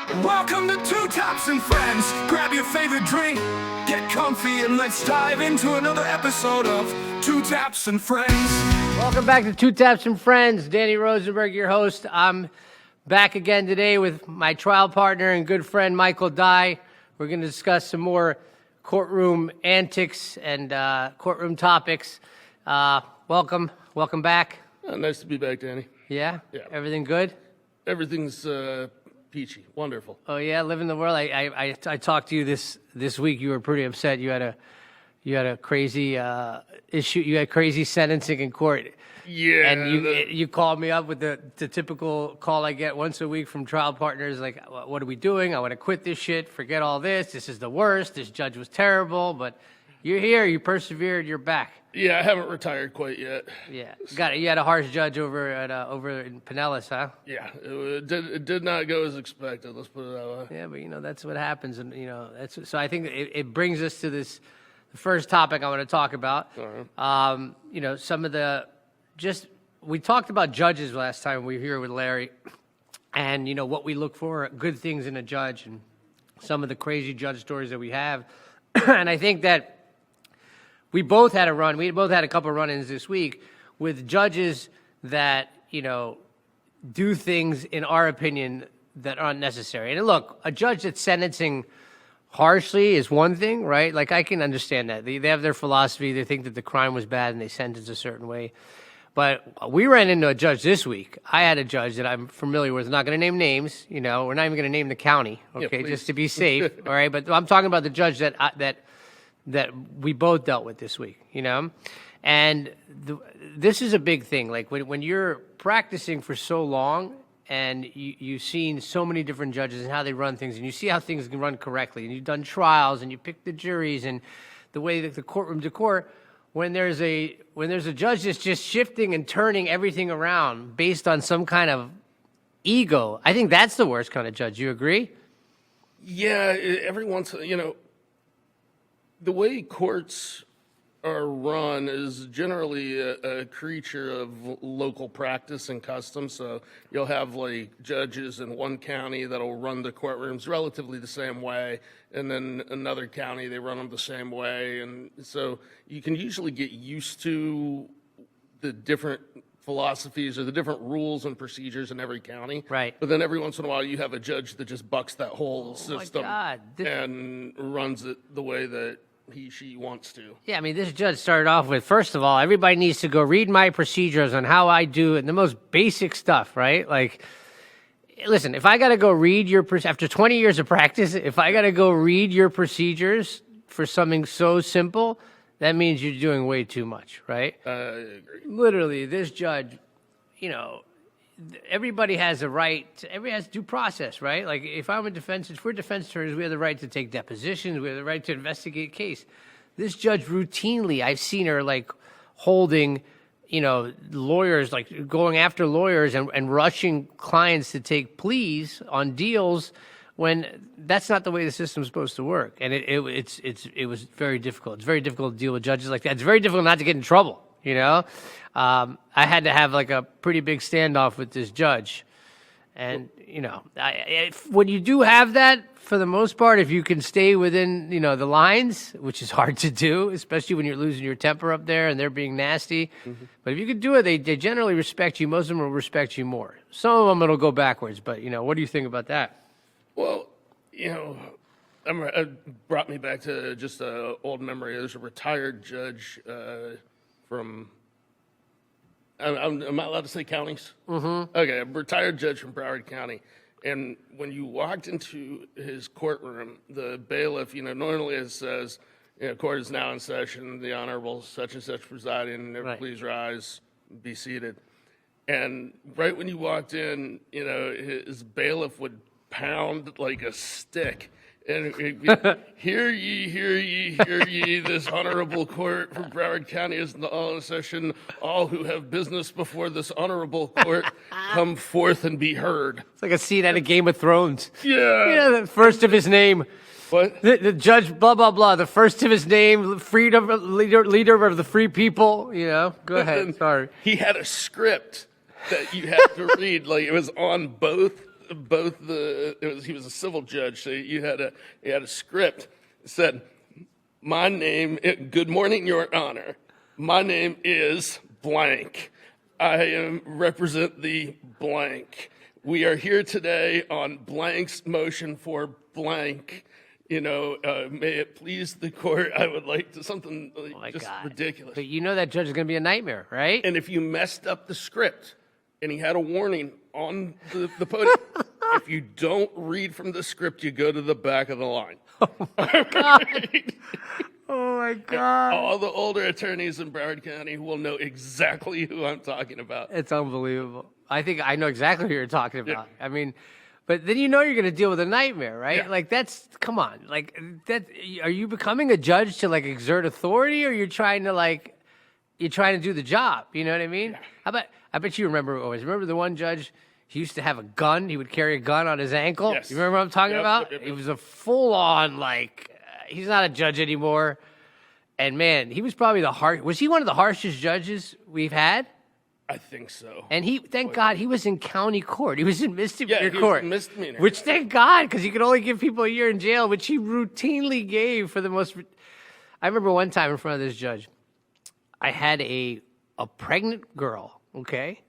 Welcome to Two Taps and Friends. Grab your favorite drink, get comfy, and let's dive into another episode of Two Taps and Friends. Welcome back to Two Taps and Friends. Daniel Rosenberg, your host. I'm back again today with my trial partner and good friend, Michael Dye. We're going to discuss some more courtroom antics and courtroom topics. Welcome back. Nice to be back, Danny. Yeah? Yeah. Everything good? Everything's peachy, wonderful. Oh yeah, living the world. I talked to you this week. You were pretty upset. You had a crazy issue. You had crazy sentencing in court. Yeah. And you called me up with the typical call I get once a week from trial partners, like, what are we doing? I want to quit this shit. Forget all this. This is the worst. This judge was terrible. But you're here. You persevered. You're back. Yeah, I haven't retired quite yet. Yeah, got it. You had a harsh judge over in Pinellas, huh? Yeah, it did not go as expected. Let's put it that way. Yeah, but that's what happens, and so I think it brings us to the first topic I want to talk about. Uh-huh. Some of we talked about judges last time we were here with Larry, and what we look for, good things in a judge, and some of the crazy judge stories that we have, and I think that. We both had a couple run-ins this week with judges that, do things, in our opinion, that are unnecessary. And look, a judge that's sentencing harshly is one thing, right? Like, I can understand that. They have their philosophy. They think that the crime was bad and they sentence a certain way. But we ran into a judge this week. I had a judge that I'm familiar with. I'm not going to name names. We're not even going to name the county, okay, yeah, just to be safe, all right? But I'm talking about the judge that we both dealt with this week, and this is a big thing. Like when you're practicing for so long and you've seen so many different judges and how they run things, and you see how things can run correctly, and you've done trials and you pick the juries and the way that the courtroom decor, when there's a judge that's just shifting and turning everything around based on some kind of ego, I think that's the worst kind of judge. You agree? Yeah, every once, the way courts are run is generally a creature of local practice and custom. So you'll have like judges in one county that'll run the courtrooms relatively the same way, and then another county they run them the same way, and so you can usually get used to the different philosophies or the different rules and procedures in every county. Right. But then every once in a while you have a judge that just bucks that whole system my God. and runs it the way that she wants to. Yeah, I mean, this judge started off with, first of all, everybody needs to go read my procedures on how I do it, and the most basic stuff, right? Like, listen, if I got to go read after 20 years of practice, if I got to go read your procedures for something so simple, that means you're doing way too much, right? I agree. Literally, this judge, everybody has a right, everybody has due process, right? Like, if we're defense attorneys, we have the right to take depositions, we have the right to investigate a case. This judge routinely, I've seen her, like, holding, lawyers, like, going after lawyers and rushing clients to take pleas on deals when that's not the way the system's supposed to work. And it was very difficult. It's very difficult to deal with judges like that. It's very difficult not to get in trouble, I had to have like a pretty big standoff with this judge. And, when you do have that, for the most part, if you can stay within, the lines, which is hard to do, especially when you're losing your temper up there and they're being nasty. Mm-hmm. But if you could do it, they generally respect you. Most of them will respect you more. Some of them, it'll go backwards. But, what do you think about that? Well, it brought me back to just an old memory. There's a retired judge from, am I allowed to say counties? Mm-hmm. Okay, a retired judge from Broward County. And when you walked into his courtroom, the bailiff, normally it says, court is now in session, the Honorable such and such presiding, Right. Please rise, be seated. And right when you walked in, his bailiff would pound like a stick. And hear ye, hear ye, hear ye, this honorable court for Broward County is all in session. All who have business before this honorable court come forth and be heard. It's like a scene out of Game of Thrones. Yeah. The first of his name. What? The judge, blah, blah, blah. The first of his name, freedom, leader of the free people. Go ahead. Sorry. He had a script that you had to read. Like, it was on both he was a civil judge, so he had a script. It said, good morning, Your Honor. My name is blank. I represent the blank. We are here today on blank's motion for blank. May it please the court, I would like to something ridiculous. But you know that judge is going to be a nightmare, right? And if you messed up the script, and he had a warning on the podium, if you don't read from the script, you go to the back of the line. Oh my God. Oh my God. All the older attorneys in Broward County will know exactly who I'm talking about. It's unbelievable. I think I know exactly who you're talking about. Yeah. I mean, but then you're going to deal with a nightmare, right? Yeah. Like come on. Like are you becoming a judge to like exert authority, or you're trying to do the job? You know what I mean? Yeah. I bet you remember the one judge, he used to have a gun. He would carry a gun on his ankle. Yes. You remember what I'm talking about? Yep. He was a full-on, he's not a judge anymore. And, man, he was probably was he one of the harshest judges we've had? I think so. And thank God, he was in county court. He was in misdemeanor he court. was misdemeanor. Which, thank God, because he could only give people a year in jail, which he routinely gave for the most... I remember one time in front of this judge, I had a pregnant girl, okay,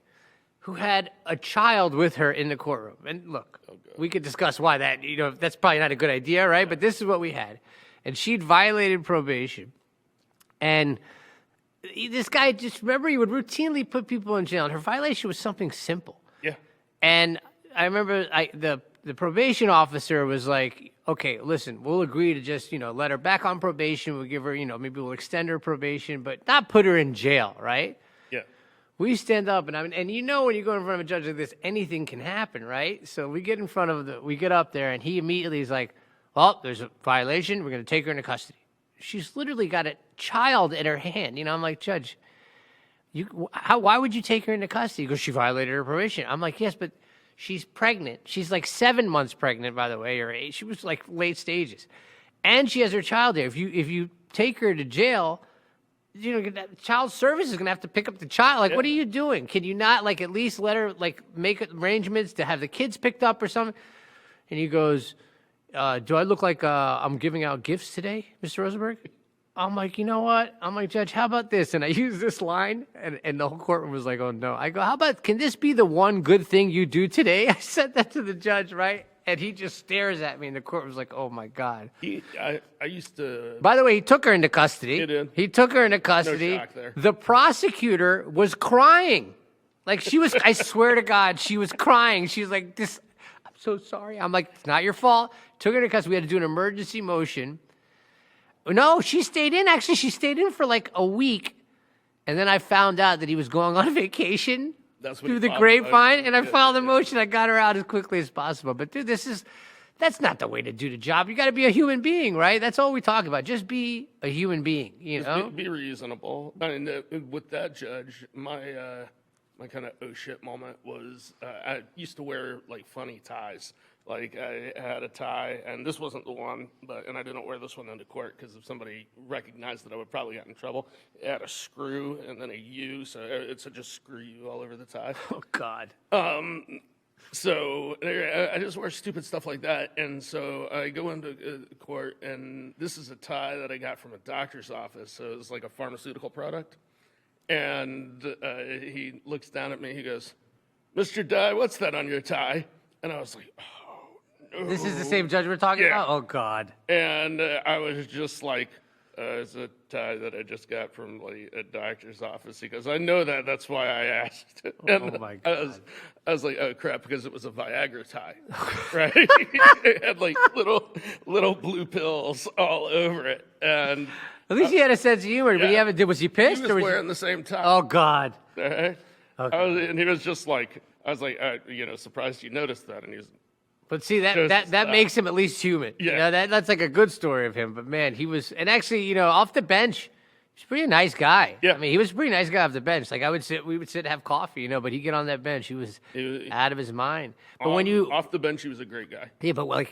who had a child with her in the courtroom. And look, we could discuss why that's probably not a good idea, right? But this is what we had. And she'd violated probation. And this guy, just remember, he would routinely put people in jail. And her violation was something simple. Yeah. And I remember the probation officer was like, okay, listen, we'll agree to just, let her back on probation. We'll give her, maybe we'll extend her probation, but not put her in jail, right? Yeah. We stand up, and when you go in front of a judge like this, anything can happen, right? So we get we get up there, and he immediately is like, well, there's a violation. We're going to take her into custody. She's literally got a child in her hand. I'm like, Judge, why would you take her into custody? Because she violated her probation. I'm like, yes, but she's pregnant. She's like 7 months pregnant, by the way, or 8. She was like late stages. And she has her child there. If you take her to jail, child service is going to have to pick up the child. Like, what are you doing? Can you not, at least let her, make arrangements to have the kids picked up or something? And he goes, do I look like I'm giving out gifts today, Mr. Rosenberg? I'm like, you know what? I'm like, Judge, how about this? And I use this line, and the whole courtroom was like, oh, no. I go, how about, can this be the one good thing you do today? I said that to the judge, right? And he just stares at me, and the court was like, oh, my God. I used to... By the way, he took her into custody. He did. He took her into custody. No shock there. The prosecutor was crying. She was, I swear to God, she was crying. She was like, I'm so sorry. I'm like, it's not your fault. Took her into custody. We had to do an emergency motion. No, she stayed in. Actually, she stayed in for a week. And then I found out that he was going on vacation through the grapevine. And I filed a motion. I got her out as quickly as possible. But, dude, that's not the way to do the job. You got to be a human being, right? That's all we talk about. Just be a human being, Be reasonable. I mean, with that judge, my kind of oh shit moment was I used to wear funny ties. I had a tie, and this wasn't the one, and I didn't wear this one into court because if somebody recognized that, I would probably get in trouble. It had a screw and then a U, so it said just screw you all over the tie. Oh, God. So I just wear stupid stuff like that, and so I go into court, and this is a tie that I got from a doctor's office, so it's like a pharmaceutical product. And he looks down at me, he goes, Mr. Dye, what's that on your tie? And I was like, oh, no. This is the same judge we're talking about? Oh, God. And I was just like, it's a tie that I just got from a doctor's office. He goes, I know that. That's why I asked. And oh, my God. I was like, oh, crap, because it was a Viagra tie, right? It had little blue pills all over it. And at least he had a sense of humor. Yeah. But was he pissed? He was wearing the same tie. Oh, God. Right? Okay. And he was just like, I was like, surprised you noticed that. And he was... But see, that makes him at least human. Yeah. That's like a good story of him. But, man, he was... And actually, off the bench, he's a pretty nice guy. Yeah. I mean, he was a pretty nice guy off the bench. We would sit and have coffee, but he'd get on that bench. He was out of his mind. But Off the bench, he was a great guy. Yeah, but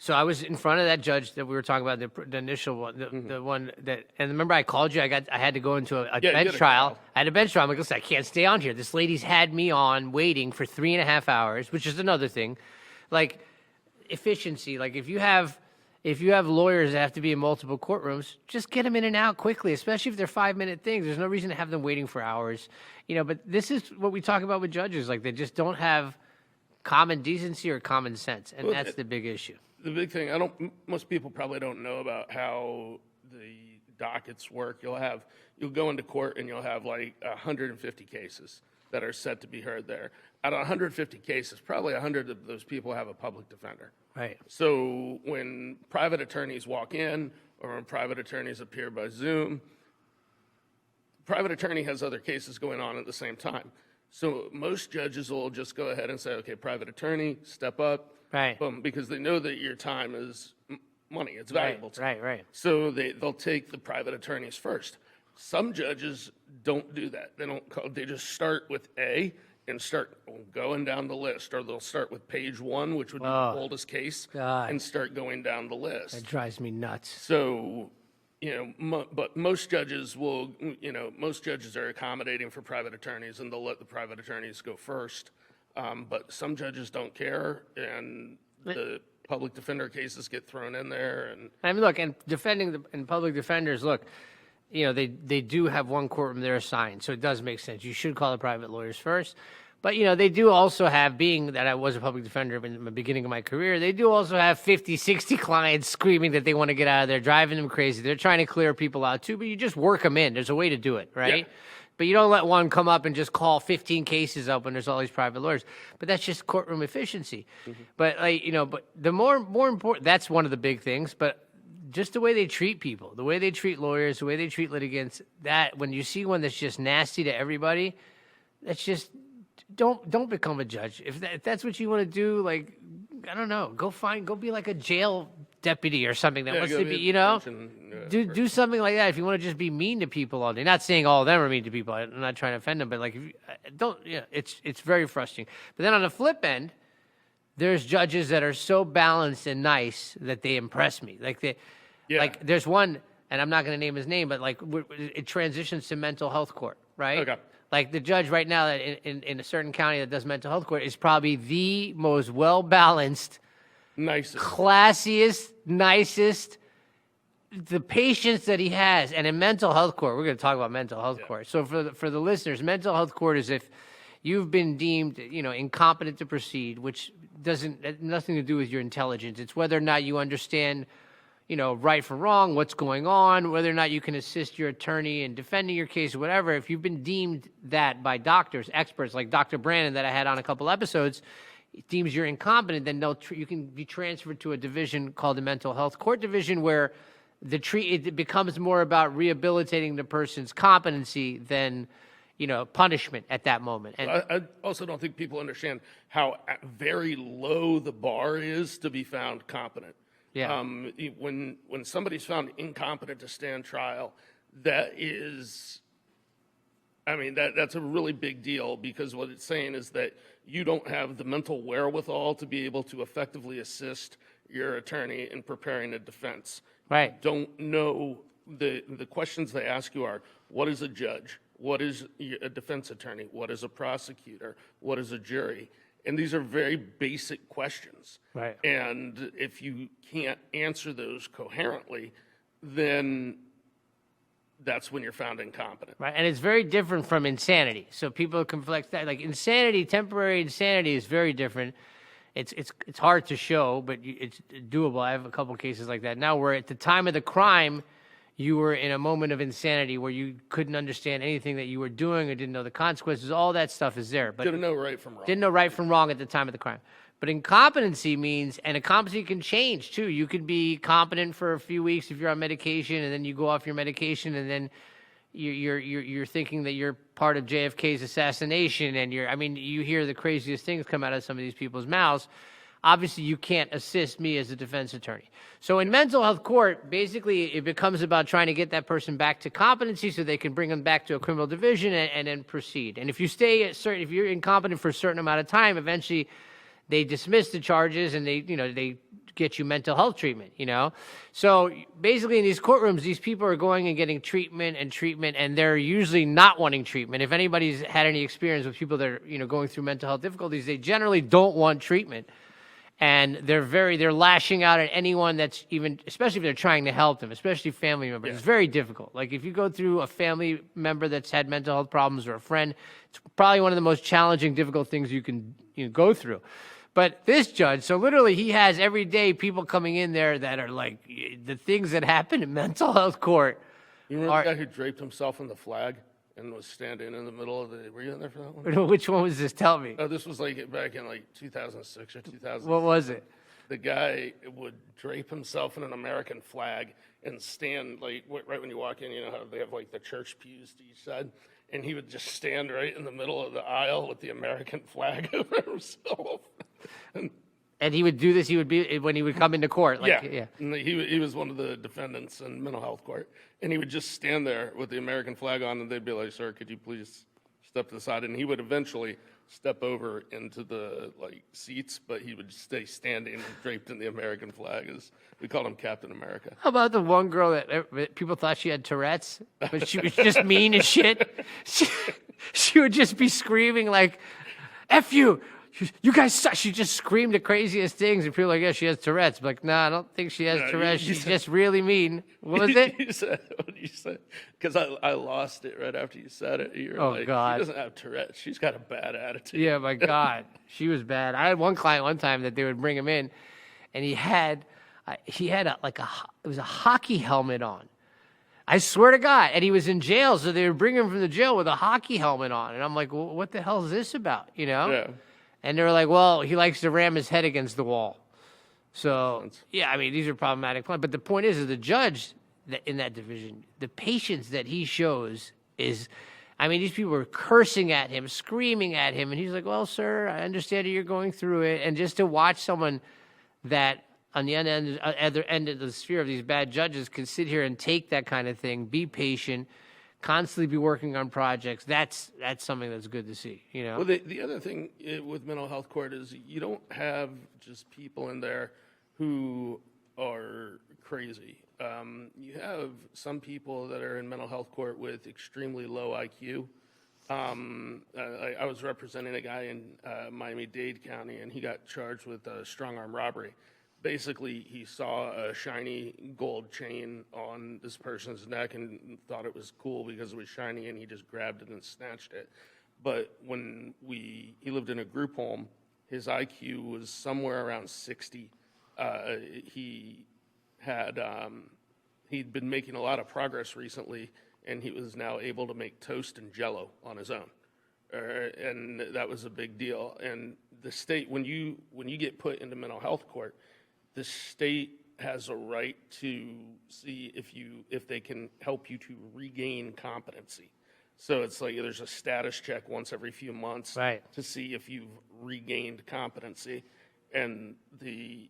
so I was in front of that judge that we were talking about, the initial one, the one that, and remember I called you, I had to go into a bench trial. I had a bench trial. I'm like, listen, I can't stay on here. This lady's had me on waiting for 3.5 hours, which is another thing. Like efficiency, like if you have lawyers that have to be in multiple courtrooms, just get them in and out quickly, especially if they're 5-minute things. There's no reason to have them waiting for hours, but this is what we talk about with judges. Like they just don't have common decency or common sense. And that's the big issue. The big thing, most people probably don't know about how the dockets work. You'll go into court and you'll have like 150 cases that are set to be heard there. Out of 150 cases, probably 100 of those people have a public defender. Right. So when private attorneys walk in or when private attorneys appear by Zoom, private attorney has other cases going on at the same time. So most judges will just go ahead and say, okay, private attorney, step up, Right. boom, because they know that your time is money. It's valuable to them. Right. So they'll take the private attorneys first. Some judges don't do that. They just start with A and start going down the list, or they'll start with page 1, which would be the oldest case, God. and start going down the list. That drives me nuts. So, but most judges most judges are accommodating for private attorneys, and they'll let the private attorneys go first. But some judges don't care, and the public defender cases get thrown in there. And I mean, look, and public defenders, look, they do have one courtroom they're assigned, so it does make sense. You should call the private lawyers first. But, they do also have, being that I was a public defender in the beginning of my career, they do also have 50, 60 clients screaming that they want to get out of there, driving them crazy. They're trying to clear people out too, but you just work them in. There's a way to do it, right? Yeah. But you don't let one come up and just call 15 cases up when there's all these private lawyers. But that's just courtroom efficiency. Mm-hmm. But, but the more important, that's one of the big things, but just the way they treat people, the way they treat lawyers, the way they treat litigants, that when you see one that's just nasty to everybody, that's just, don't become a judge. If that's what you want to do, like, I don't know, go be like a jail deputy or something that wants to be, do something like that. If you want to just be mean to people all day, not saying all of them are mean to people, I'm not trying to offend them, but like, it's very frustrating. But then on the flip end, there's judges that are so balanced and nice that they impress me. Like there's one, and I'm not going to name his name, but like it transitions to mental health court, right? Okay. Like the judge right now that in a certain county that does mental health court is probably the most well-balanced, nicest, classiest, nicest. The patience that he has, and in mental health court, we're going to talk about mental health court. So for the listeners, mental health court is if you've been deemed, incompetent to proceed, which doesn't nothing to do with your intelligence. It's whether or not you understand, right from wrong, what's going on, whether or not you can assist your attorney in defending your case or whatever. If you've been deemed that by doctors, experts like Dr. Brandon that I had on a couple episodes, deems you're incompetent, then you can be transferred to a division called the mental health court division, where it becomes more about rehabilitating the person's competency than punishment at that moment. And I also don't think people understand how very low the bar is to be found competent. Yeah. When somebody's found incompetent to stand trial, that's a really big deal, because what it's saying is that you don't have the mental wherewithal to be able to effectively assist your attorney in preparing a defense. Right. You don't know the questions they ask you are, what is a judge? What is a defense attorney? What is a prosecutor? What is a jury? And these are very basic questions. Right. And if you can't answer those coherently, then that's when you're found incompetent. Right, and it's very different from insanity. So people conflict that. Like insanity, temporary insanity is very different. It's hard to show, but it's doable. I have a couple cases like that now, where at the time of the crime, you were in a moment of insanity where you couldn't understand anything that you were doing or didn't know the consequences. All that stuff is there. But Didn't know right from wrong. Didn't know right from wrong at the time of the crime. But incompetency means, and incompetency can change too. You could be competent for a few weeks if you're on medication, and then you go off your medication, and then you're thinking that you're part of JFK's assassination, and you hear the craziest things come out of some of these people's mouths. Obviously, you can't assist me as a defense attorney. So in mental health court, basically, it becomes about trying to get that person back to competency so they can bring them back to a criminal division and then proceed. And if if you're incompetent for a certain amount of time, eventually they dismiss the charges and they get you mental health treatment, So basically in these courtrooms, these people are going and getting treatment, and they're usually not wanting treatment. If anybody's had any experience with people that are, going through mental health difficulties, they generally don't want treatment. And they're lashing out at anyone that's even, especially if they're trying to help them, especially family members. It's very difficult. Like if you go through a family member that's had mental health problems or a friend, it's probably one of the most challenging, difficult things you can go through. But this judge, so literally he has every day people coming in there that are like the things that happen in mental health court. You remember the guy who draped himself in the flag and was standing in the middle of the, were you in there for that one? Which one was this? Tell me. Oh, this was like back in like 2006 or 2000. What was it? The guy would drape himself in an American flag and stand like right when you walk in, you know how they have like the church pews to each side? And he would just stand right in the middle of the aisle with the American flag over himself. And he would do this, he would be, when he would come into court. Like, yeah. And he was one of the defendants in mental health court. And he would just stand there with the American flag on, and they'd be like, sir, could you please step to the side? And he would eventually step over into the seats, but he would stay standing draped in the American flag. We called him Captain America. How about the one girl that people thought she had Tourette's, but she was just mean as shit? She would just be screaming like, F you! You guys suck. She just screamed the craziest things, and people were like, yeah, she has Tourette's. But like, no, I don't think she has Tourette's. She's just really mean. What was it? What did you say? Because I lost it right after you said it. You were God. She doesn't have Tourette's. She's got a bad attitude. Yeah, my God. She was bad. I had one client one time that they would bring him in, and he had it was a hockey helmet on. I swear to God. And he was in jail, so they would bring him from the jail with a hockey helmet on. And I'm like, well, what the hell is this about, Yeah. And they were like, well, he likes to ram his head against the wall. So, yeah, I mean, these are problematic points. But the point is the judge in that division, the patience that he shows is, I mean, these people were cursing at him, screaming at him. And he's like, well, sir, I understand that you're going through it. And just to watch someone that on the other end of the sphere of these bad judges can sit here and take that kind of thing, be patient, constantly be working on projects. That's something that's good to see, Well, the other thing with mental health court is you don't have just people in there who are crazy. You have some people that are in mental health court with extremely low IQ. I was representing a guy in Miami-Dade County, and he got charged with strong-arm robbery. Basically, he saw a shiny gold chain on this person's neck and thought it was cool because it was shiny, and he just grabbed it and snatched it. But when he lived in a group home, his IQ was somewhere around 60. He'd been making a lot of progress recently, and he was now able to make toast and Jello on his own. And that was a big deal. And the state, when you get put into mental health court, the state has a right to see if they can help you to regain competency. So it's like there's a status check once every few months to see if you've regained competency. And the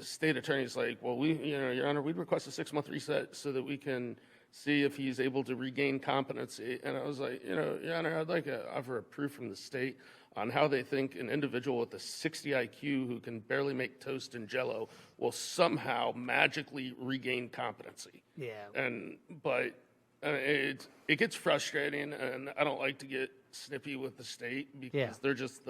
state attorney's like, well, Your Honor, we'd request a 6-month reset so that we can see if he's able to regain competency. And I was like, Your Honor, I'd like to offer a proof from the state on how they think an individual with a 60 IQ who can barely make toast and Jello will somehow magically regain competency. Yeah. But it gets frustrating, and I don't like to get snippy with the state because they're just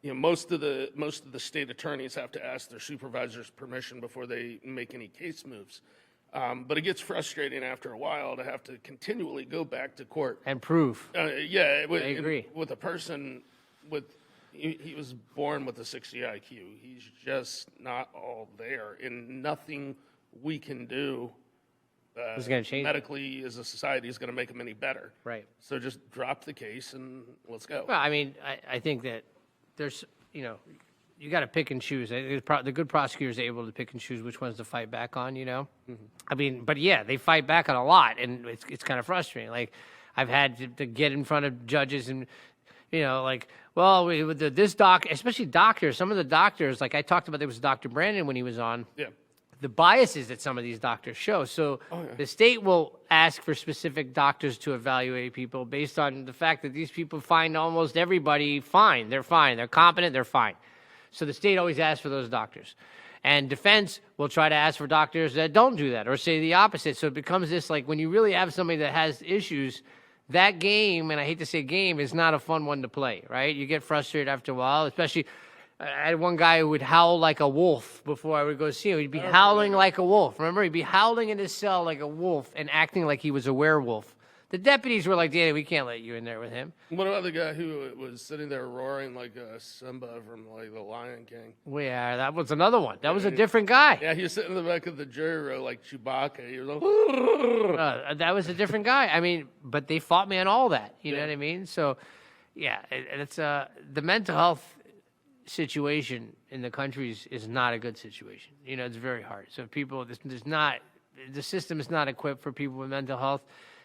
most of the state attorneys have to ask their supervisor's permission before they make any case moves. But it gets frustrating after a while to have to continually go back to court and prove. I agree. With a person he was born with a 60 IQ. He's just not all there, and nothing we can do is going to change medically as a society is going to make him any better. Right. So just drop the case and let's go. Well, I mean, I think that there's, you got to pick and choose. The good prosecutors are able to pick and choose which ones to fight back on, Mm-hmm. I mean, but yeah, they fight back on a lot, and it's kind of frustrating. Like, I've had to get in front of judges and, with this doc, especially doctors, some of the doctors, like I talked about, there was Dr. Brandon when he was on. Yeah. The biases that some of these doctors show. So the state will ask for specific doctors to evaluate people based on the fact that these people find almost everybody fine. They're fine. They're competent. They're fine. So the state always asks for those doctors. And defense will try to ask for doctors that don't do that or say the opposite. So it becomes this, like, when you really have somebody that has issues, that game, and I hate to say game, is not a fun one to play, right? You get frustrated after a while, especially I had one guy who would howl like a wolf before I would go see him. He'd be howling like a wolf. Remember? He'd be howling in his cell like a wolf and acting like he was a werewolf. The deputies were like, Danny, we can't let you in there with him. What about the guy who was sitting there roaring like Simba from like The Lion King? Well, yeah, that was another one. That was a different guy. Yeah, he was sitting in the back of the jury row like Chewbacca. He was like, That was a different guy. I mean, but they fought me on all that. You know what I mean? So, yeah, it's the mental health situation in the country is not a good situation. You know, it's very hard. So people, the system is not equipped for people with mental health.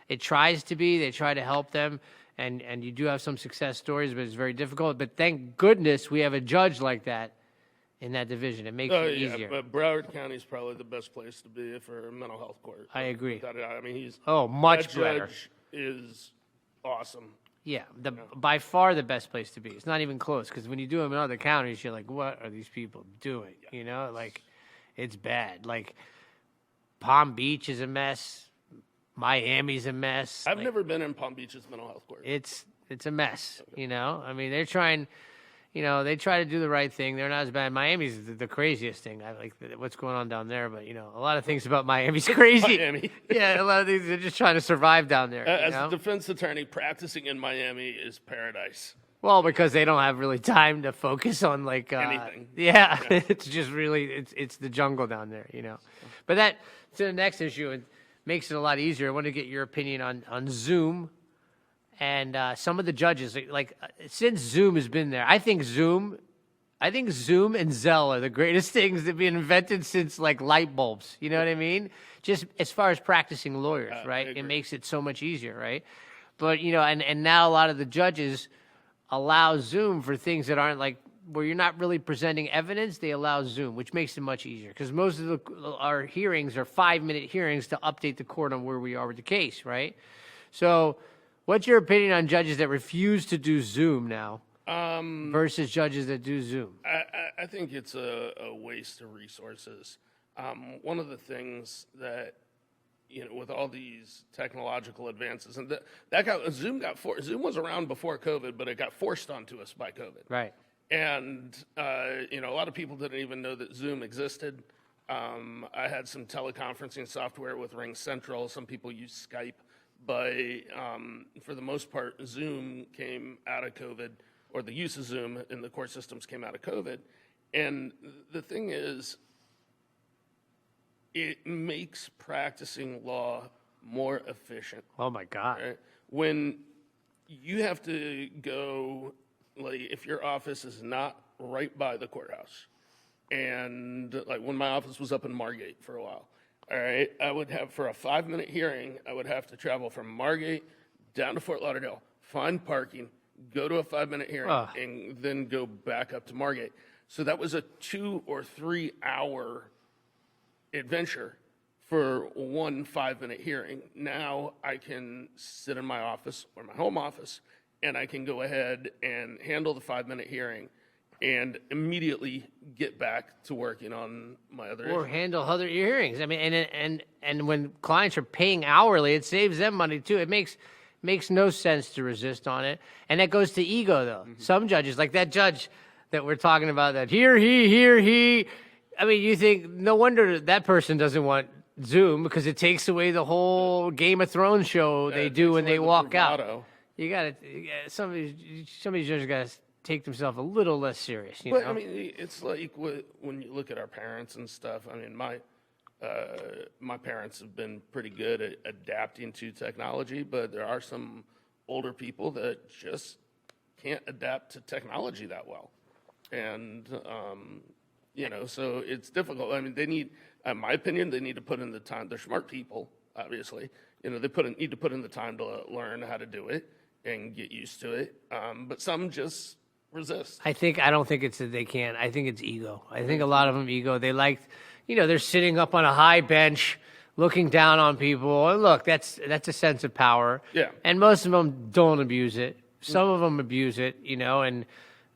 It tries to be. They try to help them, and you do have some success stories, but it's very difficult. But thank goodness we have a judge like that in that division. It makes it easier. But Broward County is probably the best place to be for a mental health court. I agree. Without a doubt. I mean, much that better. Judge is awesome. Yeah, by far the best place to be. It's not even close, because when you do them in other counties, you're like, what are these people doing? You know, like, it's bad. Like, Palm Beach is a mess. Miami's a mess. I've never been in Palm Beach's mental health court. It's a mess, you know? I mean, they're trying, you know, they try to do the right thing. They're not as bad. Miami's the craziest thing. I like what's going on down there, but, you know, a lot of things about Miami's crazy. Miami. Yeah, a lot of things, they're just trying to survive down there. As you know? a defense attorney, practicing in Miami is paradise. Well, because they don't have really time to focus on like anything. Yeah, it's just really it's the jungle down there, you know. But that to the next issue, it makes it a lot easier. I want to get your opinion on Zoom and some of the judges. Like since Zoom has been there, I think Zoom and Zelle are the greatest things that have been invented since like light bulbs. You know what I mean? Just as far as practicing lawyers, right? It makes it so much easier, right? But you know, and now a lot of the judges allow Zoom for things that aren't like where you're not really presenting evidence. They allow Zoom, which makes it much easier because most of our hearings are 5-minute hearings to update the court on where we are with the case, right? So what's your opinion on judges that refuse to do Zoom now versus judges that do Zoom? I think it's a waste of resources. One of the things that, you know, with all these technological advances, and Zoom was around before COVID, but it got forced onto us by COVID. Right. And, you know, a lot of people didn't even know that Zoom existed. I had some teleconferencing software with Ring Central. Some people use Skype. But for the most part, Zoom came out of COVID, or the use of Zoom in the court systems came out of COVID. And the thing is, it makes practicing law more efficient. Oh, my God. Right? When you have to go, like, if your office is not right by the courthouse, and like when my office was up in Margate for a while, all right, I would have, for a 5-minute hearing, I would have to travel from Margate down to Fort Lauderdale, find parking, go to a 5-minute hearing, and then go back up to Margate. So that was a 2 or 3 hour adventure for one 5-minute hearing. Now I can sit in my office or my home office, and I can go ahead and handle the 5-minute hearing and immediately get back to working on my other Or issues. handle other hearings. I mean, and when clients are paying hourly, it saves them money too. It makes no sense to resist on it. And that goes to ego, though. Mm-hmm. Some judges, like that judge that we're talking about, that here he. I mean, you think, no wonder that person doesnes want Zoom, because it takes away the whole Game of Thrones show they do when they walk out. You got to, some of these judges got to take themselves a little less serious. You know? I mean, it's like when you look at our parents and stuff. I mean, my parents have been pretty good at adapting to technology, but there are some older people that just can't adapt to technology that well. And, you know, so it's difficult. I mean, they need, in my opinion, they need to put in the time. They're smart people, obviously. You know, they need to put in the time to learn how to do it and get used to it. But some just resist. I don't think it's that they can't. I think it's ego. I think a lot of them ego. They like, you know, they're sitting up on a high bench looking down on people. And look, that's a sense of power. Yeah. And most of them don't abuse it. Some of them abuse it, you know, and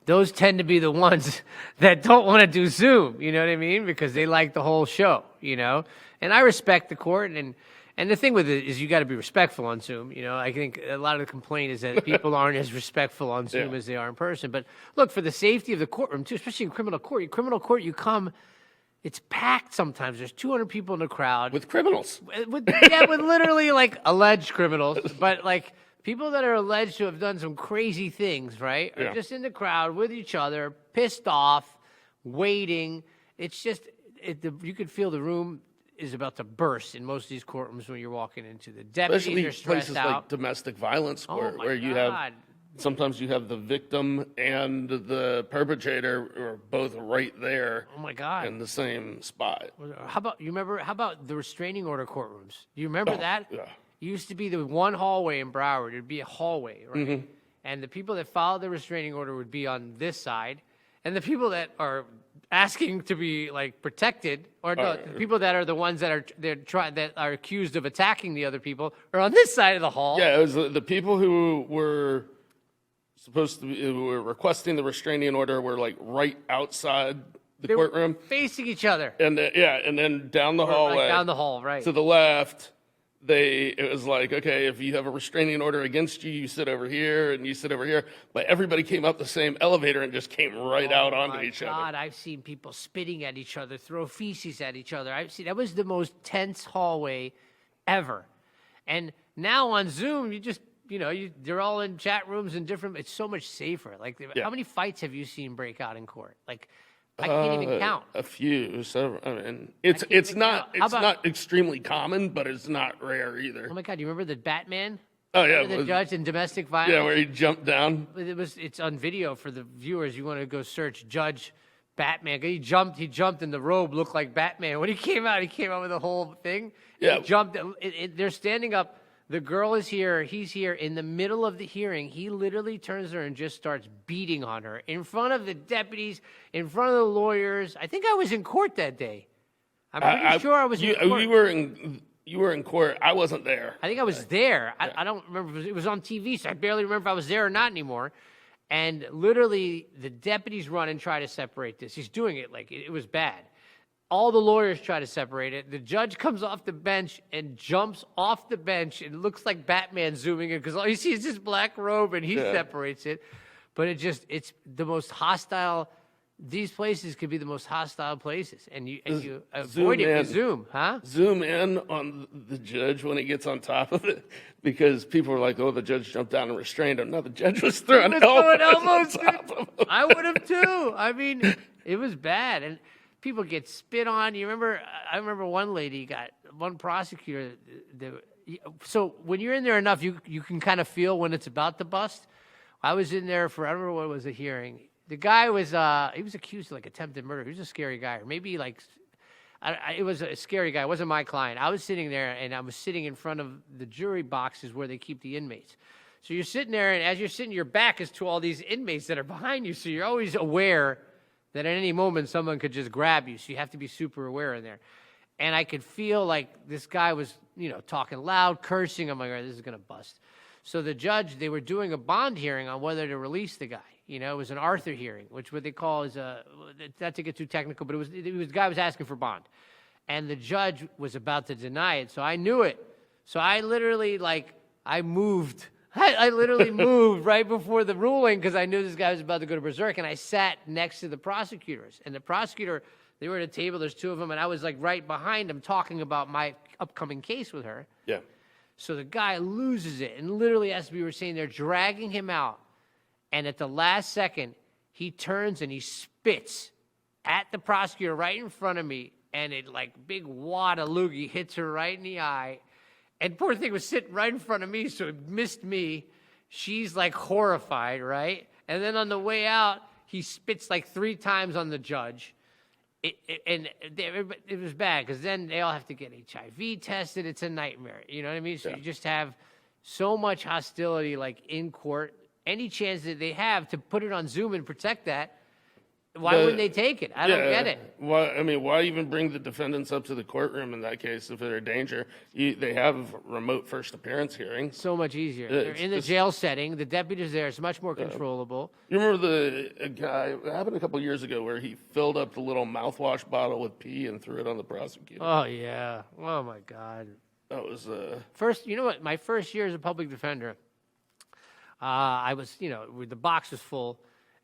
those tend to be the ones that don't want to do Zoom, you know what I mean? Because they like the whole show, you know? And I respect the court, and And the thing with it is you got to be respectful on Zoom. You know, I think a lot of the complaint is that people aren't as respectful on Zoom as they are in person. But look, for the safety of the courtroom, too, especially in criminal court, you come, it's packed sometimes. There's 200 people in the crowd. With criminals. With literally like alleged criminals, but like people that are alleged to have done some crazy things, right? Are just in the crowd with each other, pissed off, waiting. It's just, you could feel the room is about to burst in most of these courtrooms when you're walking into the deputies Especially are stressed places out. like domestic violence where you God. have sometimes you have the victim and the perpetrator are both right there. Oh my God. In the same spot. How about the restraining order courtrooms? Do you remember that? Yeah. It used to be the one hallway in Broward. It'd be a hallway, right? And the people that followed the restraining order would be on this side, and the people that are asking to be like protected, or no, the people that are the ones that are accused of attacking the other people are on this side of the hall. Yeah, it was the people who were supposed to be, who were requesting the restraining order were like right outside the courtroom, facing each other. and and then down the hallway, like down the hall, right to the left. It was like, okay, if you have a restraining order against you, you sit over here and you sit over here. But everybody came up the same elevator and just came right out onto each other. God, I've seen people spitting at each other, throw feces at each other. That was the most tense hallway ever. And now on Zoom, you just, they're all in chat rooms and different. It's so much safer. Like, how many fights have you seen break out in court? Like, I can't even count. A few. So I mean, it's not extremely common, but it's not rare either. Oh my God, you remember the Batman? Oh yeah, the judge in domestic violence. Yeah, where he jumped down. It's on video for the viewers. You want to go search Judge Batman. He jumped, and the robe looked like Batman. When he came out with the whole thing. Yeah, he jumped. They're standing up. The girl is here. He's here. In the middle of the hearing, he literally turns her and just starts beating on her in front of the deputies, in front of the lawyers. I think I was in court that day. I'm pretty sure I was in court. You were in court. I wasn't there. I think I was there. I don't remember. It was on TV, so I barely remember if I was there or not anymore. And literally, the deputies run and try to separate this. He's doing it like it was bad. All the lawyers try to separate it. The judge comes off the bench and jumps off the bench. It looks like Batman zooming in because all you see is this black robe, and he separates it. But it's the most hostile. These places could be the most hostile places, and you avoid it with Zoom, huh? Zoom in on the judge when he gets on top of it, because people are like, "Oh, the judge jumped down and restrained him." No, the judge was throwing elbows on top of him. I would have too. I mean, it was bad, and people get spit on. You remember? I remember one prosecutor. So when you're in there enough, you can kind of feel when it's about to bust. I was in there for, I don't remember what was a hearing. The guy was he was accused of like attempted murder. He was a scary guy, or maybe like it was a scary guy. It wasn't my client. I was sitting there, and I was sitting in front of the jury boxes where they keep the inmates. So you're sitting there, and as you're sitting, your back is to all these inmates that are behind you. So you're always aware that at any moment someone could just grab you. So you have to be super aware in there. And I could feel like this guy was, talking loud, cursing. I'm like, all right, this is going to bust. So the judge, they were doing a bond hearing on whether to release the guy. It was an Arthur hearing, which what they call is not to get too technical, but the guy was asking for bond. And the judge was about to deny it, so I knew it. So I literally, I moved. I literally moved right before the ruling because I knew this guy was about to go to berserk, and I sat next to the prosecutors. And the prosecutor, they were at a table, there's two of them, and I was right behind them talking about my upcoming case with her. Yeah. So the guy loses it, and literally, as we were saying, they're dragging him out. And at the last second, he turns and he spits at the prosecutor right in front of me, and it big wad of loogie hits her right in the eye. And poor thing was sitting right in front of me, so it missed me. She's horrified, right? And then on the way out, he spits 3 times on the judge. It was bad because then they all have to get HIV tested. It's a nightmare. You know what I mean? So you just have so much hostility in court. Any chance that they have to put it on Zoom and protect that, why wouldn't they take it? I don't get it. Why even bring the defendants up to the courtroom in that case if they're in danger? They have remote first appearance hearings. So much easier. They're in the jail setting. The deputy's there. It's much more controllable. You remember a guy, it happened a couple years ago, where he filled up the little mouthwash bottle with pee and threw it on the prosecutor? Oh, yeah. Oh, my God. That was First, you know what? My first year as a public defender, I was, the box was full,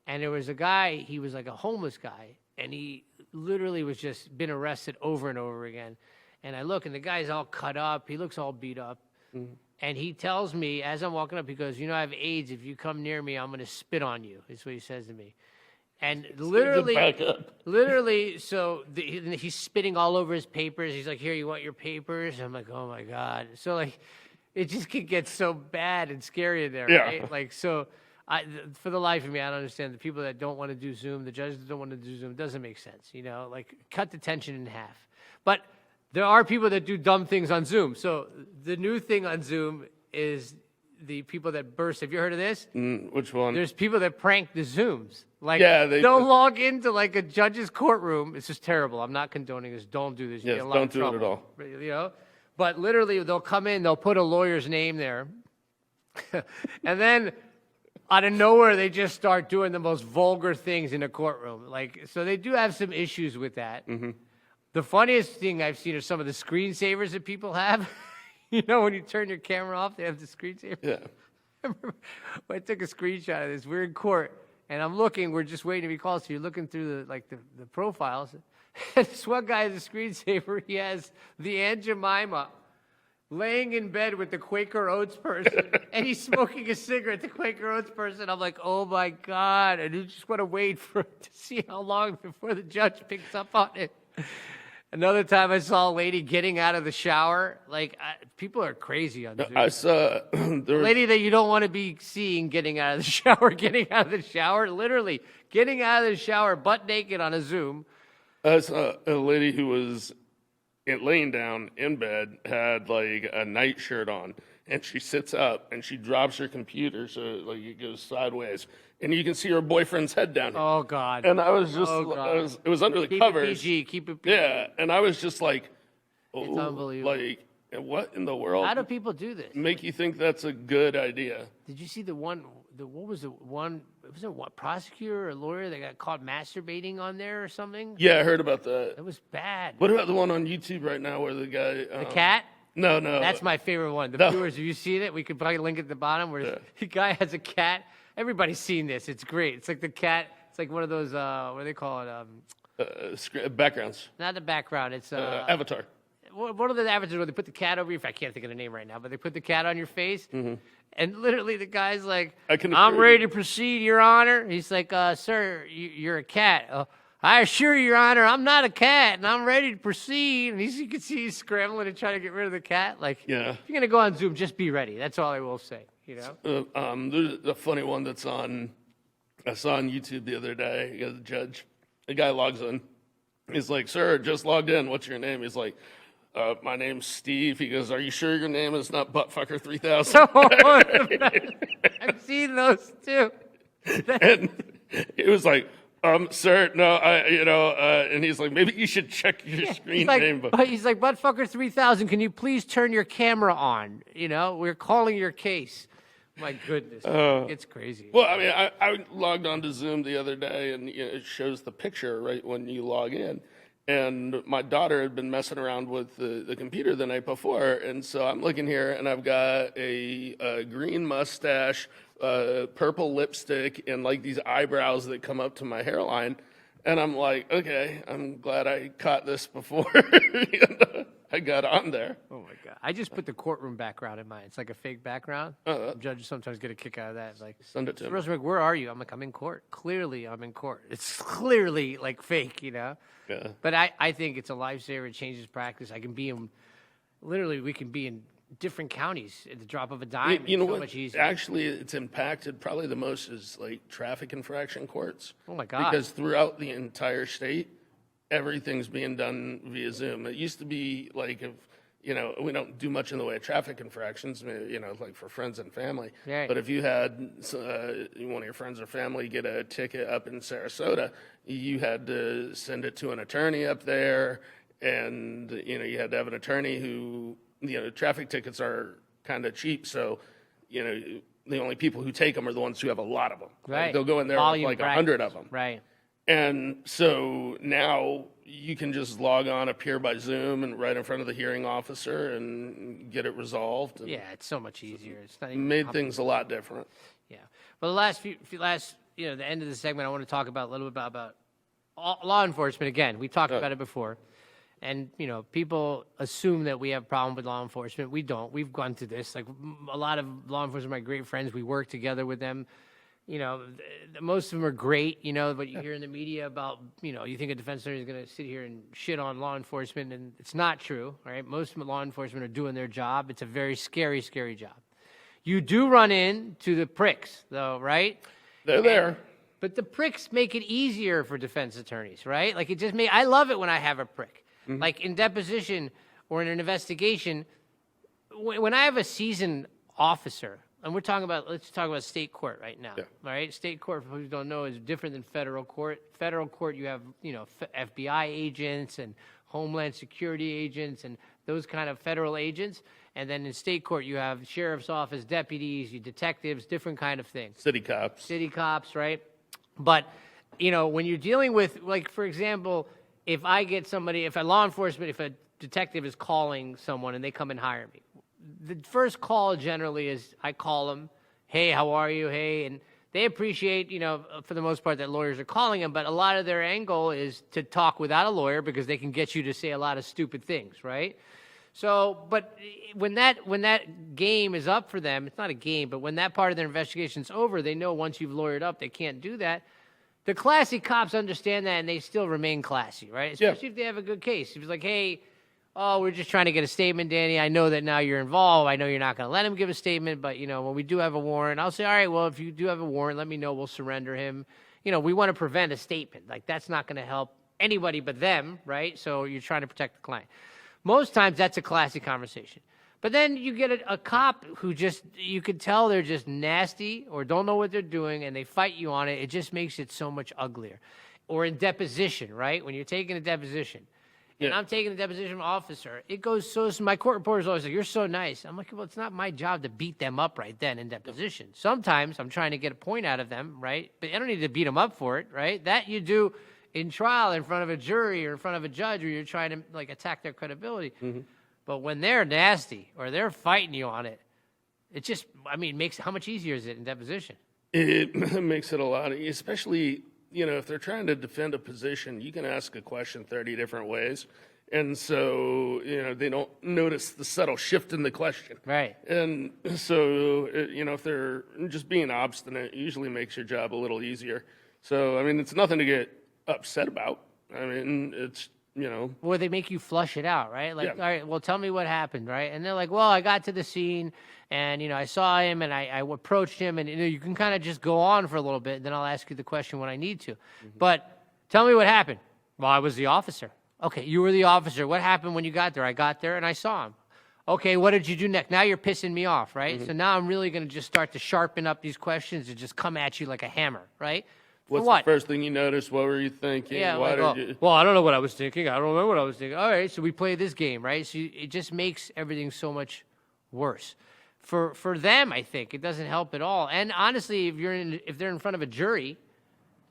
and there was a guy, he was like a homeless guy, and he literally was just been arrested over and over again. And I look, and the guy's all cut up. He looks all beat up. Mm-hmm. And he tells me, as I'm walking up, he goes, I have AIDS. If you come near me, I'm going to spit on you. Is what he says to me. And literally, so he's spitting all over his papers. He's like, here, you want your papers? I'm like, oh, my God. So, like, it just could get so bad and scary in there, right? Like, so for the life of me, I don't understand. The people that don't want to do Zoom, the judges that don't want to do Zoom, it doesn't make sense, like, cut the tension in half. But there are people that do dumb things on Zoom. So the new thing on Zoom is the people that burst. Have you heard of this? Which one? There's people that prank the Zooms. Like, they'll log into, like, a judge's courtroom. It's just terrible. I'm not condoning this. Don't do this. You get a lot don't of do trouble, it at all. But literally, they'll come in, they'll put a lawyer's name there. And then out of nowhere, they just start doing the most vulgar things in a courtroom. Like, so they do have some issues with that. Mm-hmm. The funniest thing I've seen are some of the screensavers that people have. When you turn your camera off, they have the screensaver. Yeah. I took a screenshot of this. We're in court, and I'm looking. We're just waiting to be called. So you're looking through the profiles. And this one guy has a screensaver. He has the Aunt Jemima laying in bed with the Quaker Oats person, and he's smoking a cigarette, the Quaker Oats person. I'm like, oh, my God. And you just want to wait to see how long before the judge picks up on it. Another time I saw a lady getting out of the shower. Like, people are crazy on Zoom. I saw a lady that you don't want to be seeing getting out of the shower, literally getting out of the shower butt naked on a Zoom. I saw a lady who was laying down in bed, had like a nightshirt on, and she sits up and she drops her computer so like it goes sideways, and you can see her boyfriend's head down here. Oh, God. And I was just, it was under the covers. Keep it PG. Yeah, and I was just like, it's unbelievable. Like, what in the world? How do people do this? Make you think that's a good idea? Did you see what was the one, was it what, prosecutor or lawyer that got caught masturbating on there or something? Yeah, I heard about that. It was bad. What about the one on YouTube right now where the guy... the cat? No. That's my favorite one. The viewers, have you seen it? We could probably link it at the bottom where the guy has a cat. Everybody's seen this. It's great. It's like the cat. It's like one of those, what do they call it? Backgrounds. Not the background. It's... Avatar. One of the avatars where they put the cat over your face. I can't think of the name right now, but they put the cat on your face. Mm-hmm. And literally the guy's like, I'm ready to proceed, Your Honor. He's like, sir, you're a cat. I assure you, Your Honor, I'm not a cat, and I'm ready to proceed. And you can see he's scrambling to try to get rid of the cat. Like, if you're going to go on Zoom, just be ready. That's all I will say, There's a funny one I saw on YouTube the other day. You got the judge. The guy logs in. He's like, sir, just logged in. What's your name? He's like, my name's Steve. He goes, are you sure your name is not Buttfucker 3000? I've seen those too. And it was like, sir, no, and he's like, maybe you should check your screen name. He's like, Buttfucker 3000, can you please turn your camera on? We're calling your case. My goodness, it's crazy. Well, I mean, I logged on to Zoom the other day, and it shows the picture right when you log in. And my daughter had been messing around with the computer the night before, and so I'm looking here, and I've got a green mustache, purple lipstick, and like these eyebrows that come up to my hairline. And I'm like, okay, I'm glad I caught this before I got on there. Oh, my God. I just put the courtroom background in mine. It's like a fake background. Judges sometimes get a kick out of that. It's like, send it to him. Rosenberg, where are you? I'm like, I'm in court. Clearly, I'm in court. It's clearly, like, fake, Yeah. But I think it's a lifesaver. It changes practice. I can be in, literally, we can be in different counties at the drop of a dime. You know so what? Much easier. Actually, it's impacted probably the most is like traffic infraction courts. Oh, my God. Because throughout the entire state, everything's being done via Zoom. It used to be like if, we don't do much in the way of traffic infractions, like for friends and family. Right. But if you had one of your friends or family get a ticket up in Sarasota, you had to send it to an attorney up there, and, you had to have an attorney who, traffic tickets are kind of cheap, so, the only people who take them are the ones who have a lot of them. Right. Like, they'll go in there Volume with like practice. 100 of them. Right. And so now you can just log on, appear by Zoom, and right in front of the hearing officer and get it resolved. And Yeah, it's so much easier. It's not even made things a lot different. Yeah. Well, the last the end of the segment, I want to talk about a little bit about law enforcement. Again, we talked about it before. And, people assume that we have a problem with law enforcement. We don't. We've gone through this. Like, a lot of law enforcement, my great friends, we work together with them. Most of them are great, what you hear in the media about, you think a defense attorney is going to sit here and shit on law enforcement, and it's not true, all right? Most law enforcement are doing their job. It's a very scary, scary job. You do run into the pricks, though, right? They're there. But the pricks make it easier for defense attorneys, right? Like, I love it when I have a prick. Mm-hmm. Like, in deposition or in an investigation, when I have a seasoned officer, and let's talk about state court right now, all right? State court, for those who don't know, is different than federal court. Federal court, you have, FBI agents and Homeland Security agents and those kind of federal agents. And then in state court, you have sheriff's office deputies, you detectives, different kind of things. City cops, right? But, when you're dealing with, like, for example, if a detective is calling someone and they come and hire me, the first call generally is I call them, hey, how are you? Hey, and they appreciate, for the most part that lawyers are calling them, but a lot of their angle is to talk without a lawyer because they can get you to say a lot of stupid things, right? So, but when that game is up for them, it's not a game, but when that part of their investigation's over, they know once you've lawyered up, they can't do that. The classy cops understand that, and they still remain classy, right? Especially if they have a good case. If it's like, hey, we're just trying to get a statement, Danny. I know that now you're involved. I know you're not going to let him give a statement, but, when we do have a warrant, I'll say, all right, well, if you do have a warrant, let me know. We'll surrender him. We want to prevent a statement. Like, that's not going to help anybody but them, right? So you're trying to protect the client. Most times, that's a classy conversation. But then you get a cop who you could tell they're just nasty or don't know what they're doing, and they fight you on it. It just makes it so much uglier. Or in deposition, right? When you're taking a deposition, and I'm taking a deposition from an officer, it goes so my court reporter's always like, you're so nice. I'm like, well, it's not my job to beat them up right then in deposition. Sometimes I'm trying to get a point out of them, right? But I don't need to beat them up for it, right? That you do in trial in front of a jury or in front of a judge where you're trying to, like, attack their credibility. Mm-hmm. But when they're nasty or they're fighting you on it, it just, how much easier is it in deposition? It makes it a lot, especially, if they're trying to defend a position, you can ask a question 30 different ways. And so, they don't notice the subtle shift in the question. Right. And so, if they're just being obstinate, it usually makes your job a little easier. So, it's nothing to get upset about. It's, Or they make you flush it out, right? Like, all right, well, tell me what happened, right? And they're like, well, I got to the scene, and, I saw him, and I approached him, and, you can kind of just go on for a little bit, and then I'll ask you the question when I need to. Mm-hmm. But tell me what happened. Well, I was the officer. Okay, you were the officer. What happened when you got there? I got there, and I saw him. Okay, what did you do next? Now you're pissing me off, right? Mm-hmm. So now I'm really going to just start to sharpen up these questions and just come at you like a hammer, right? What's the first thing you noticed? What were you thinking? Yeah, well, I don't know what I was thinking. I don't remember what I was thinking. All right, so we play this game, right? So it just makes everything so much worse. For them, I think, it doesn't help at all. And honestly, if they're in front of a jury,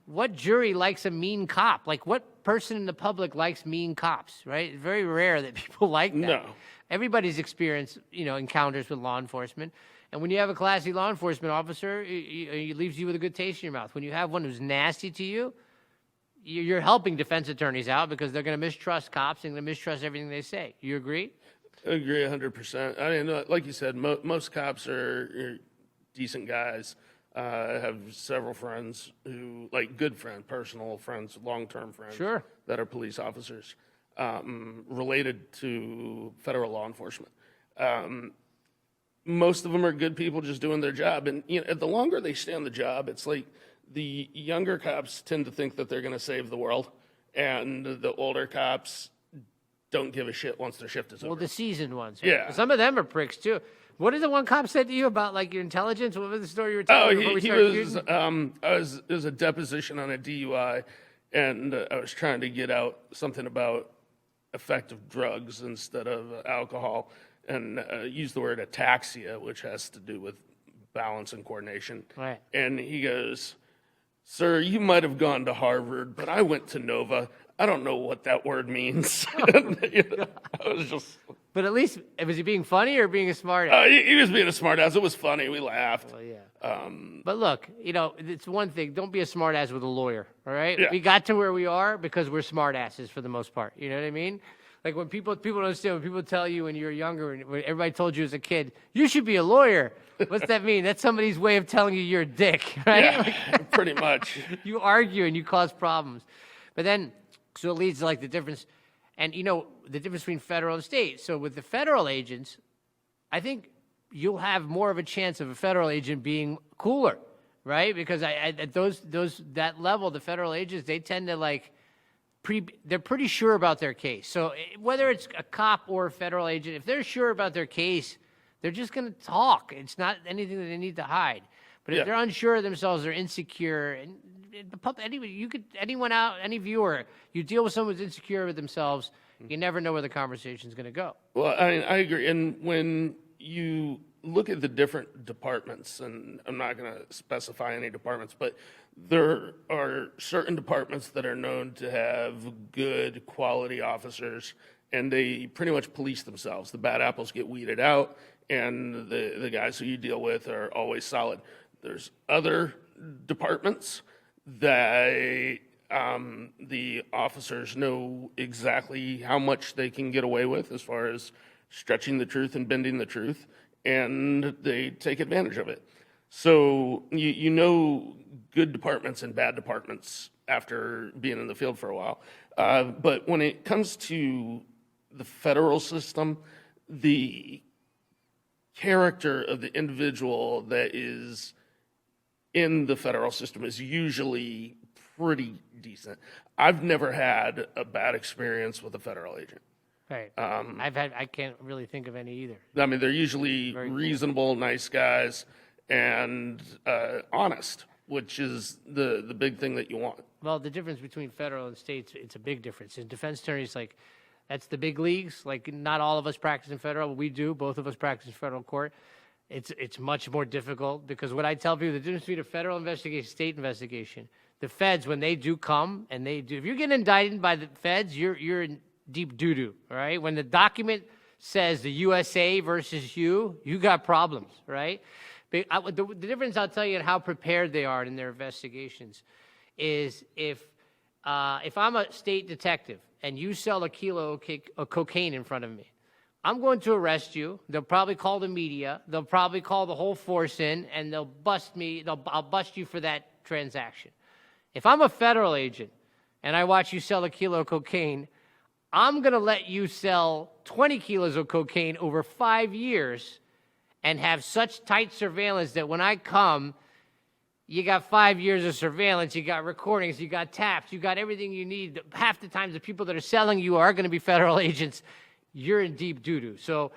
what jury likes a mean cop? Like, what person in the public likes mean cops, right? It's very rare that people like that. No. Everybody's experienced, encounters with law enforcement. And when you have a classy law enforcement officer, it leaves you with a good taste in your mouth. When you have one who's nasty to you, you're helping defense attorneys out because they're going to mistrust cops and going to mistrust everything they say. You agree? I agree 100%. Like you said, most cops are decent guys. I have several friends who, like, good friends, personal friends, long-term friends, sure, that are police officers related to federal law enforcement. Most of them are good people just doing their job. And the longer they stay on the job, it's like the younger cops tend to think that they're going to save the world, and the older cops don't give a shit once their shift is over. Well, the seasoned ones. Right? Yeah. Some of them are pricks, too. What did the one cop say to you about, like, your intelligence? What was the story you were telling before we started shooting? It was a deposition on a DUI, and I was trying to get out something about effective drugs instead of alcohol, and use the word ataxia, which has to do with balance and coordination. Right. And he goes, Sir, you might have gone to Harvard, but I went to Nova. I don't know what that word means. I was just... But at least, was he being funny or being a smart? He was being a smartass. It was funny. We laughed. Well, yeah. But look, it's one thing. Don't be a smartass with a lawyer, all right? Yeah. We got to where we are because we're smartasses for the most part. You know what I mean? Like when people don't understand, when people tell you when you're younger, and when everybody told you as a kid, you should be a lawyer. What's that mean? That's somebody's way of telling you you're a dick, right? Yeah, pretty much. You argue and you cause problems. But then, so it leads to like the difference, and the difference between federal and state. So with the federal agents, I think you'll have more of a chance of a federal agent being cooler, right? Because at that level, the federal agents, they tend to they're pretty sure about their case. So whether it's a cop or a federal agent, if they're sure about their case, they're just going to talk. It's not anything that they need to hide. But if they're unsure of themselves, they're insecure, and any viewer, you deal with someone who's insecure with themselves, you never know where the conversation's going to go. Well, I agree. And when you look at the different departments, and I'm not going to specify any departments, but there are certain departments that are known to have good quality officers, and they pretty much police themselves. The bad apples get weeded out, and the guys who you deal with are always solid. There's other departments that the officers know exactly how much they can get away with as far as stretching the truth and bending the truth, and they take advantage of it. So you know good departments and bad departments after being in the field for a while. But when it comes to the federal system, the character of the individual that is in the federal system is usually pretty decent. I've never had a bad experience with a federal agent. Right. I can't really think of any either. I mean, they're usually reasonable, nice guys, and honest, which is the big thing that you want. Well, the difference between federal and states, it's a big difference. In defense attorneys, that's the big leagues. Not all of us practice in federal, but we do. Both of us practice in federal court. It's much more difficult because what I tell people, the difference between a federal investigation, state investigation, the feds, when they do come, and they do, if you're getting indicted by the feds, you're in deep doo-doo, all right? When the document says the USA versus you got problems, right? But the difference I'll tell you in how prepared they are in their investigations is if I'm a state detective and you sell a kilo of cocaine in front of me, I'm going to arrest you. They'll probably call the media. They'll probably call the whole force in, and they'll bust me. I'll bust you for that transaction. If I'm a federal agent and I watch you sell a kilo of cocaine, I'm going to let you sell 20 kilos of cocaine over 5 years and have such tight surveillance that when I come, you got 5 years of surveillance, you got recordings, you got taps, you got everything you need. Half the times the people that are selling you are going to be federal agents. You're in deep doo-doo. So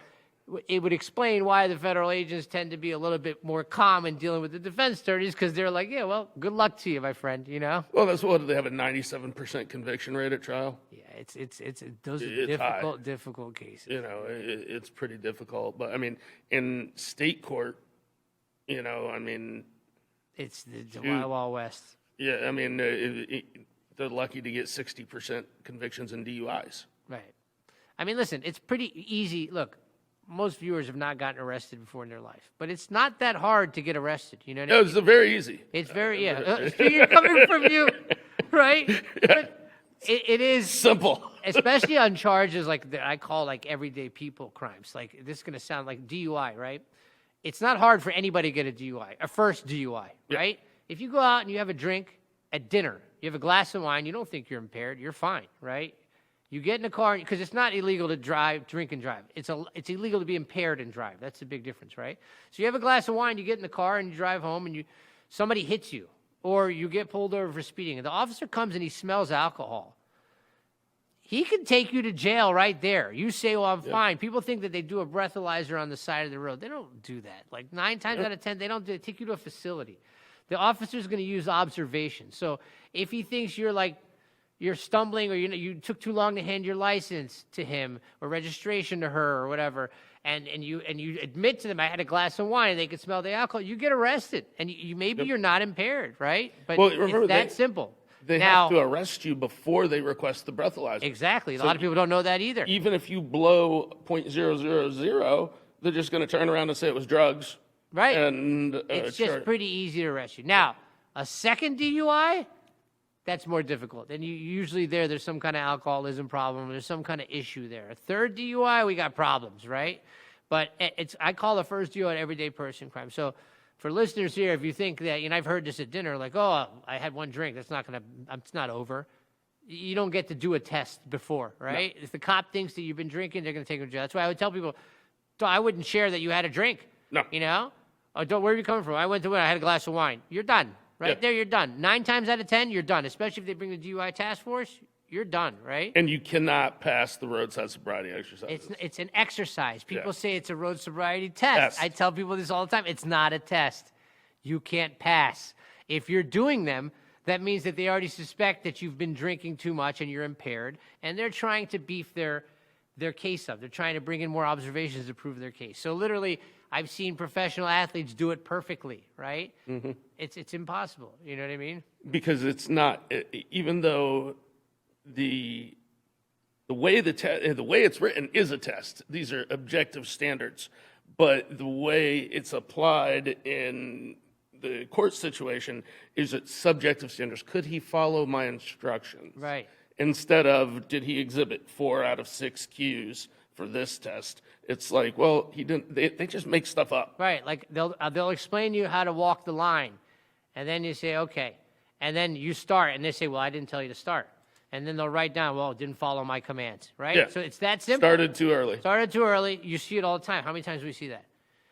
it would explain why the federal agents tend to be a little bit more calm in dealing with the defense attorneys, because they're like, yeah, well, good luck to you, my friend, Well, that's what, they have a 97% conviction rate at trial? Yeah, those are difficult cases. It's pretty difficult. But, I mean, in state court, it's the Wild Wild West. Yeah, I mean, they're lucky to get 60% convictions in DUIs. Right. I mean, listen, it's pretty easy. Look, most viewers have not gotten arrested before in their life, but it's not that hard to get arrested. You know what I mean? It's very easy. It's very, you're coming from you, right? Yeah. But it is simple, especially on charges that I call everyday people crimes. This is going to sound like DUI, right? It's not hard for anybody to get a DUI, a first DUI, right? If you go out and you have a drink at dinner, you have a glass of wine, you don't think you're impaired, you're fine, right? You get in a car, because it's not illegal to drink and drive. It's illegal to be impaired and drive. That's the big difference, right? So you have a glass of wine, you get in the car and you drive home, and somebody hits you, or you get pulled over for speeding, and the officer comes and he smells alcohol. He can take you to jail right there. You say, well, I'm fine. People think that they do a breathalyzer on the side of the road. They don't do that. 9 times out of 10, they don't do it. They take you to a facility. The officer's going to use observation. So if he thinks you're you're stumbling, or you took too long to hand your license to him or registration to her or whatever, and you admit to them, I had a glass of wine, and they could smell the alcohol, you get arrested, and maybe you're not impaired, right? But remember, it's that simple. They have to arrest you before they request the breathalyzer. Exactly. A lot of people don't know that either. Even if you blow .000, they're just going to turn around and say it was drugs. Right. And it's just pretty easy to arrest you. Now, a second DUI, that's more difficult. And usually there's some kind of alcoholism problem. There's some kind of issue there. A third DUI, we got problems, right? But I call the first DUI an everyday person crime. So for listeners here, if you think that, I've heard this at dinner, like, oh, I had one drink, it's not over. You don't get to do a test before, right? No. If the cop thinks that you've been drinking, they're going to take you to jail. That's why I would tell people, I wouldn't share that you had a drink. No. Oh, where are you coming from? I went to I had a glass of wine. You're done. Right there, you're done. 9 times out of 10, you're done. Especially if they bring the DUI task force, you're done, right? And you cannot pass the roadside sobriety exercise. It's an exercise. People say it's a road sobriety test. I tell people this all the time. It's not a test. You can't pass. If you're doing them, that means that they already suspect that you've been drinking too much and you're impaired, and they're trying to beef their case up. They're trying to bring in more observations to prove their case. So literally, I've seen professional athletes do it perfectly, right? Mm-hmm. It's impossible. You know what I mean? Because it's not, even though the way it's written is a test. These are objective standards, but the way it's applied in the court situation is it's subjective standards. Could he follow my instructions? Right. Instead of, did he exhibit 4 out of 6 cues for this test? It's like, well, he didn't. They just make stuff up. Right. Like they'll explain to you how to walk the line, and then you say, okay, and then you start, and they say, well, I didn't tell you to start, and then they'll write down, well, didn't follow my commands, right? Yeah. So it's that simple. Started too early. Started too early. You see it all the time. How many times do we see that?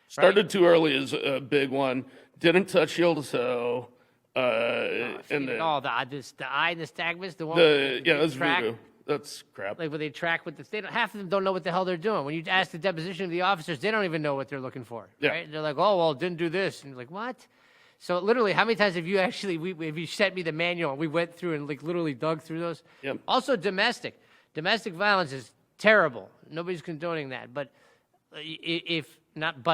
Started too early is a big one. Didn't touch heel to toe. And the eye and the stigmas, the one. That's voodoo. That's crap. Like when they track with half of them don't know what the hell they're doing. When you ask the deposition of the officers, they don't even know what they're looking for. Yeah. Right? They're like, oh, well, didn't do this. And you're like, what? So literally, how many times have you actually, have you sent me the manual, we went through and like literally dug through those? Yep. Also domestic violence is terrible. Nobody's condoning that. But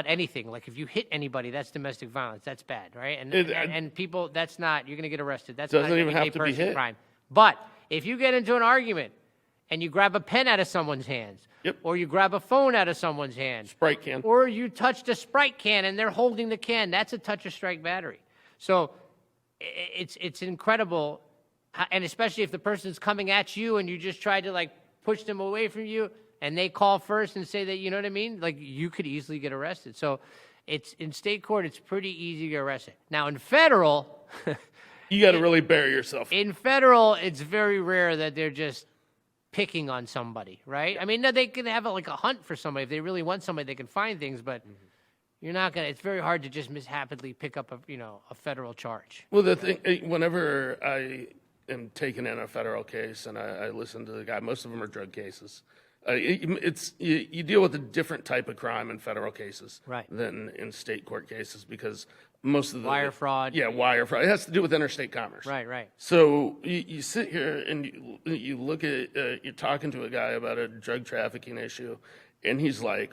anything, like if you hit anybody, that's domestic violence. That's bad, right? And people, that's not, you're going to get arrested. That's doesn't not even have to be hit. Crime. But if you get into an argument and you grab a pen out of someone's hands, yep, or you grab a phone out of someone's hand, Sprite can, or you touched a Sprite can and they're holding the can, that's a touch or strike battery. So it's incredible, and especially if the person's coming at you and you just try to like push them away from you, and they call first and say that, you know what I mean? Like, you could easily get arrested. So it's in state court, it's pretty easy to get arrested. Now, in federal... you got to really bury yourself. In federal, it's very rare that they're just picking on somebody, right? I mean, no, they can have like a hunt for somebody. If they really want somebody, they can find things, but you're not going to... It's very hard to just mishappily pick up a federal charge. Well, the thing, whenever I am taken in a federal case and I listen to the guy, most of them are drug cases. You deal with a different type of crime in federal cases than in state court cases, because most of the wire fraud. Yeah, wire fraud. It has to do with interstate commerce. Right. So you sit here and you look at you're talking to a guy about a drug trafficking issue, and he's like,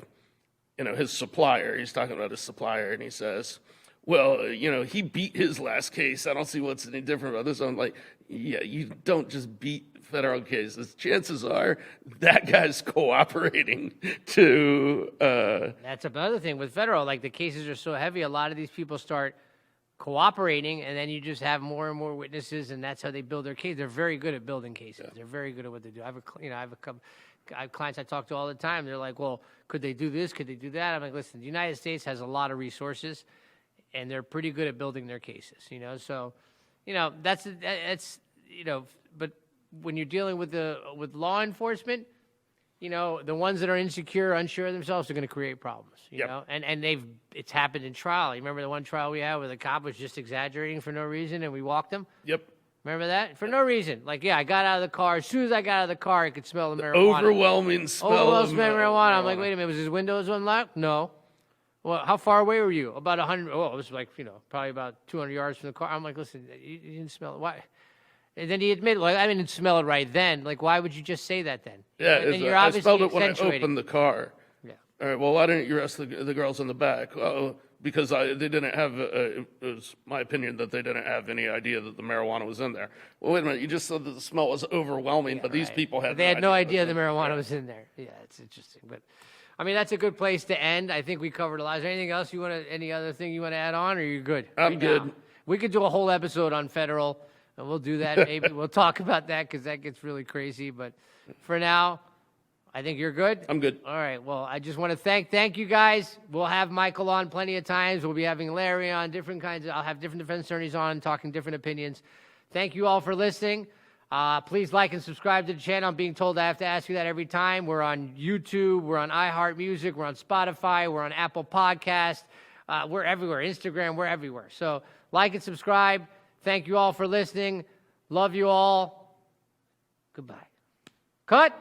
his supplier. He's talking about his supplier, and he says, well, he beat his last case. I don't see what's any different about this. I'm like, yeah, you don't just beat federal cases. Chances are that guy's cooperating to... That's another thing with federal. Like, the cases are so heavy, a lot of these people start cooperating, and then you just have more and more witnesses, and that's how they build their case. They're very good at building cases. Yeah. They're very good at what they do. I have clients I talk to all the time. They're like, well, could they do this? Could they do that? I'm like, listen, the United States has a lot of resources, and they're pretty good at building their cases, So, that's but when you're dealing with law enforcement, the ones that are insecure, unsure of themselves are going to create problems, you know? And it's happened in trial. You remember the one trial we had where the cop was just exaggerating for no reason and we walked him? Yep. Remember that? For no reason. Like, I got out of the car. As soon as I got out of the car, I could smell the marijuana. Overwhelming smell of marijuana. I'm like, wait a minute, was his windows unlocked? No. Well, how far away were you? About 100. Oh, it was like, probably about 200 yards from the car. I'm like, listen, you didn't smell it. Why? And then he admitted, like, I didn't smell it right then. Like, why would you just say that then? Yeah, And then you're I obviously smelled it when I accentuating. opened the car. Yeah. All right, well, why didn't you arrest the girls in the back? Oh, because they didn't have, it was my opinion that they didn't have any idea that the marijuana was in there. Well, wait a minute, you just said that the smell was overwhelming, but these Right. people had They had no idea the that was in marijuana was in there. Yeah, it's interesting. But, I mean, that's a good place to end. I think we covered a lot. Is there anything else any other thing you want to add on, or are you good? I'm good. We could do a whole episode on federal, and we'll do that. Maybe we'll talk about that because that gets really crazy. But for now, I think you're good. I'm good. All right. Well, I just want to thank you guys. We'll have Michael on plenty of times. We'll be having Larry on, I'll have different defense attorneys on talking different opinions. Thank you all for listening. Please like and subscribe to the channel. I'm being told I have to ask you that every time. We're on YouTube. We're on iHeartMusic. We're on Spotify. We're on Apple Podcast. We're everywhere. Instagram. We're everywhere. So like and subscribe. Thank you all for listening. Love you all. Goodbye. Cut.